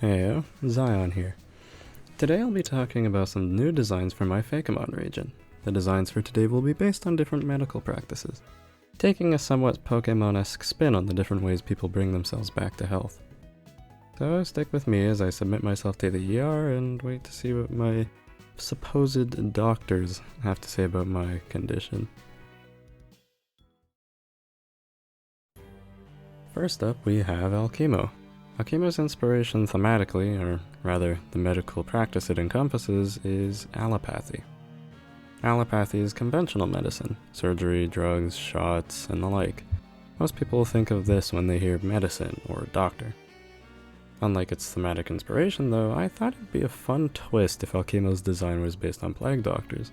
Heyo, Zion here. Today I'll be talking about some new designs for my Fakemon region. The designs for today will be based on different medical practices, taking a somewhat Pokemon-esque spin on the different ways people bring themselves back to health. So stick with me as I submit myself to the ER and wait to see what my supposed doctors have to say about my condition. First up we have Alchemo. Alchemo's inspiration thematically, or rather the medical practice it encompasses, is allopathy. Allopathy is conventional medicine, surgery, drugs, shots, and the like. Most people think of this when they hear medicine or doctor. Unlike its thematic inspiration though, I thought it'd be a fun twist if Alchemo's design was based on plague doctors.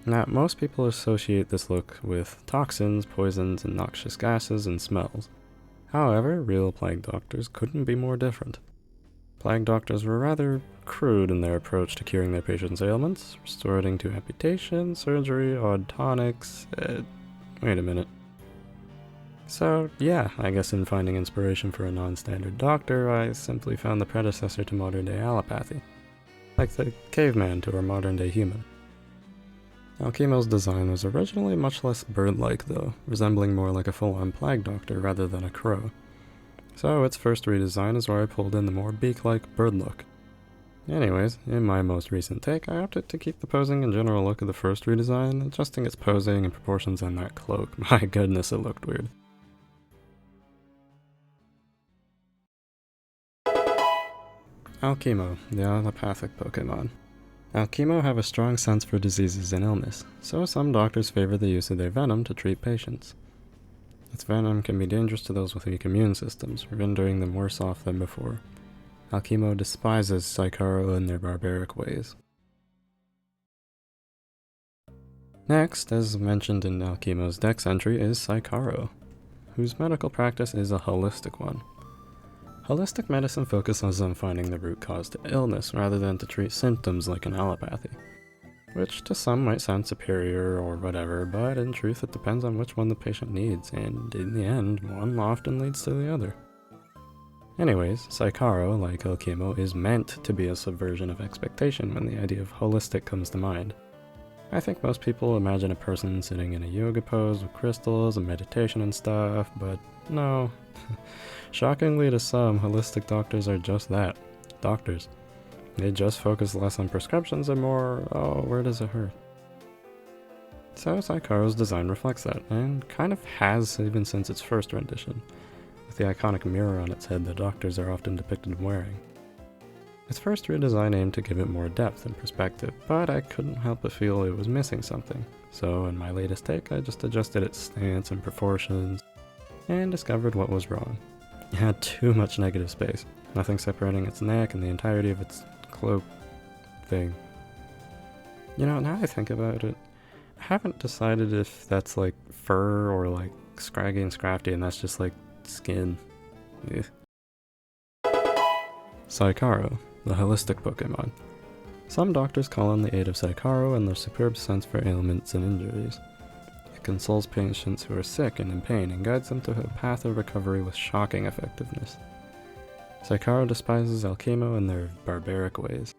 Now, most people associate this look with toxins, poisons, and noxious gases and smells. However, real plague doctors couldn't be more different. Plague doctors were rather crude in their approach to curing their patients' ailments, resorting to amputation, surgery, odd tonics, wait a minute. So yeah, I guess in finding inspiration for a non-standard doctor, I simply found the predecessor to modern-day allopathy, like the caveman to our modern-day human. Alchemo's design was originally much less bird-like though, resembling more like a full-on plague doctor rather than a crow. So its first redesign is where I pulled in the more beak-like bird look. Anyways, in my most recent take, I opted to keep the posing and general look of the first redesign, adjusting its posing and proportions on that cloak. My goodness, it looked weird. Alchemo, the allopathic Pokemon. Alchemo have a strong sense for diseases and illness, so some doctors favor the use of their venom to treat patients. Its venom can be dangerous to those with weak immune systems, rendering them worse off than before. Alchemo despises Psycaro and their barbaric ways. Next, as mentioned in Alchemo's Dex entry, is Psycaro, whose medical practice is a holistic one. Holistic medicine focuses on finding the root cause to illness rather than to treat symptoms like in allopathy, which to some might sound superior or whatever, but in truth it depends on which one the patient needs, and in the end, one often leads to the other. Anyways, Psycaro, like Alchemo, is meant to be a subversion of expectation when the idea of holistic comes to mind. I think most people imagine a person sitting in a yoga pose with crystals and meditation and stuff, but no. Shockingly to some, holistic doctors are just that, doctors. They just focus less on prescriptions and more, oh, where does it hurt? So Psycaro's design reflects that, and kind of has even since its first rendition, with the iconic mirror on its head that doctors are often depicted wearing. Its first redesign aimed to give it more depth and perspective, but I couldn't help but feel it was missing something, so in my latest take I just adjusted its stance and proportions, and discovered what was wrong. It had too much negative space, nothing separating its neck and the entirety of its cloak thing. You know, now I think about it, I haven't decided if that's like fur or like scraggy and scrafty and that's just like skin. Ugh. Psycaro, the holistic Pokemon. Some doctors call on the aid of Psycaro and their superb sense for ailments and injuries. It consoles patients who are sick and in pain and guides them to a path of recovery with shocking effectiveness. Psycaro despises Alchemo and their barbaric ways.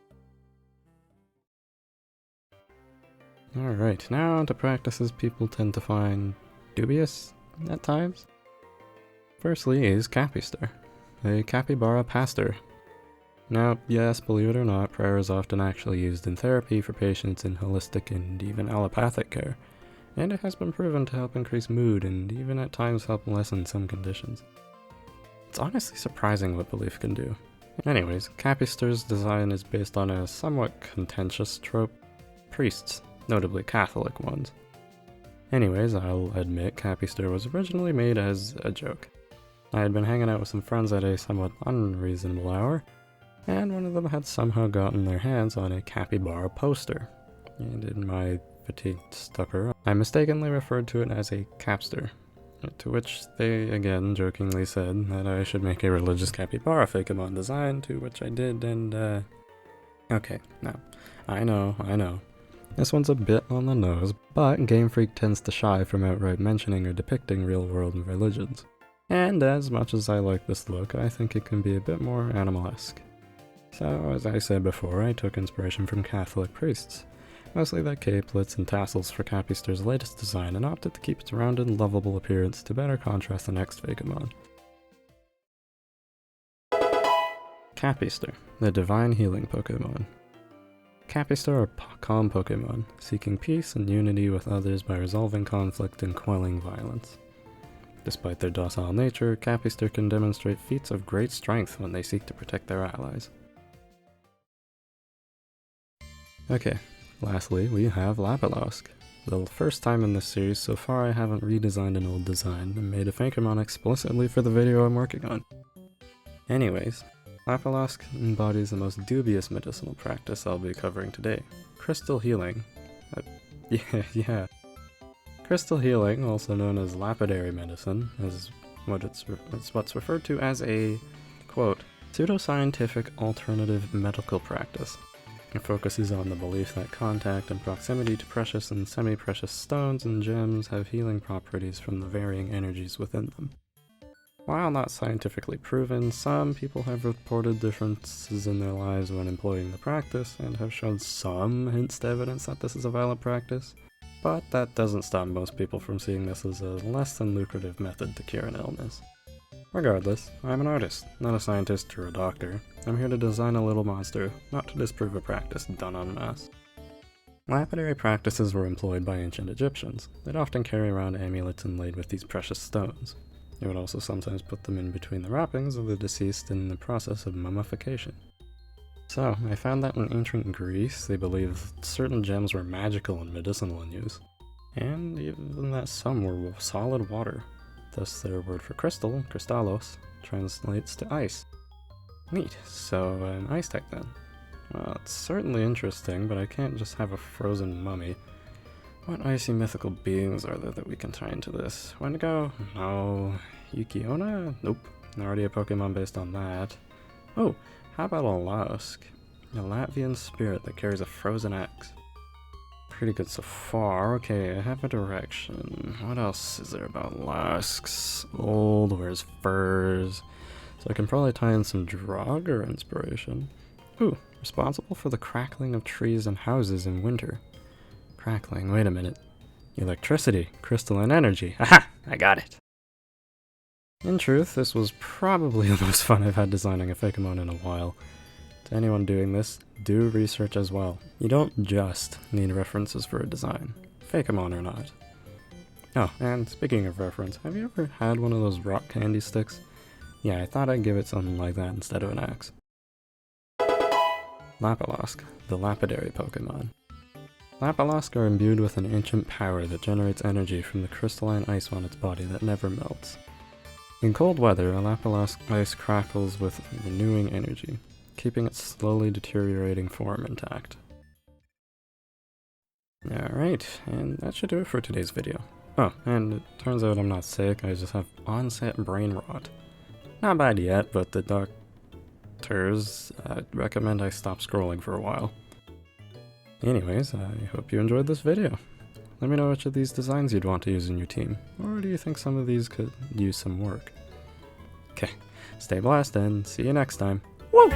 Alright, now on to practices people tend to find dubious at times. Firstly is Capystor, a capybara pastor. Now, yes, believe it or not, prayer is often actually used in therapy for patients in holistic and even allopathic care, and it has been proven to help increase mood and even at times help lessen some conditions. It's honestly surprising what belief can do. Anyways, Capystor's design is based on a somewhat contentious trope: priests, notably Catholic ones. Anyways, I'll admit Capystor was originally made as a joke. I had been hanging out with some friends at a somewhat unreasonable hour, and one of them had somehow gotten their hands on a capybara poster, and in my fatigued stupor, I mistakenly referred to it as a capster, to which they again jokingly said that I should make a religious capybara Fakemon design, to which I did, and okay, now, I know. This one's a bit on the nose, but Game Freak tends to shy from outright mentioning or depicting real-world religions. And as much as I like this look, I think it can be a bit more animal-esque. So, as I said before, I took inspiration from Catholic priests. Mostly the capelets and tassels for Capystor's latest design, and opted to keep its rounded, lovable appearance to better contrast the next Fakemon. Capystor, the divine healing Pokemon. Capystor are calm Pokemon, seeking peace and unity with others by resolving conflict and quelling violence. Despite their docile nature, Capystor can demonstrate feats of great strength when they seek to protect their allies. Okay, lastly we have Lapilausk. The first time in this series so far I haven't redesigned an old design and made a Fakemon explicitly for the video I'm working on. Anyways, Lapilausk embodies the most dubious medicinal practice I'll be covering today, crystal healing. Yeah. Crystal healing, also known as lapidary medicine, is what's referred to as a, quote, pseudoscientific alternative medical practice. It focuses on the belief that contact and proximity to precious and semi-precious stones and gems have healing properties from the varying energies within them. While not scientifically proven, some people have reported differences in their lives when employing the practice and have shown some hints to evidence that this is a valid practice, but that doesn't stop most people from seeing this as a less than lucrative method to cure an illness. Regardless, I'm an artist, not a scientist or a doctor. I'm here to design a little monster, not to disprove a practice done en masse. Lapidary practices were employed by ancient Egyptians. They'd often carry around amulets inlaid with these precious stones. They would also sometimes put them in between the wrappings of the deceased in the process of mummification. So, I found that in ancient Greece, they believed certain gems were magical and medicinal in use, and even that some were solid water. Thus their word for crystal, kristallos, translates to ice. Neat, so an ice type then. Well, it's certainly interesting, but I can't just have a frozen mummy. What icy mythical beings are there that we can tie into this? Wendigo? No. Yukiona? Nope. Already a Pokemon based on that. Oh, how about a Lapilausk? A Latvian spirit that carries a frozen axe. Pretty good so far. Okay, I have a direction. What else is there about Lasks? Old, wears furs. So I can probably tie in some Draugr inspiration. Ooh, responsible for the crackling of trees and houses in winter. Crackling, wait a minute. Electricity, crystalline energy. Aha! I got it! In truth, this was probably the most fun I've had designing a Fakemon in a while. To anyone doing this, do research as well. You don't just need references for a design, Fakemon or not. Oh, and speaking of reference, have you ever had one of those rock candy sticks? Yeah, I thought I'd give it something like that instead of an axe. Lapilausk, the lapidary Pokemon. Lapilausk are imbued with an ancient power that generates energy from the crystalline ice on its body that never melts. In cold weather, a Lapilausk ice crackles with renewing energy, keeping its slowly deteriorating form intact. Alright, and that should do it for today's video. Oh, and it turns out I'm not sick, I just have onset brain rot. Not bad yet, but the doctors recommend I stop scrolling for a while. Anyways, I hope you enjoyed this video. Let me know which of these designs you'd want to use in your team, or do you think some of these could use some work? Okay, stay blessed and see you next time. Woo!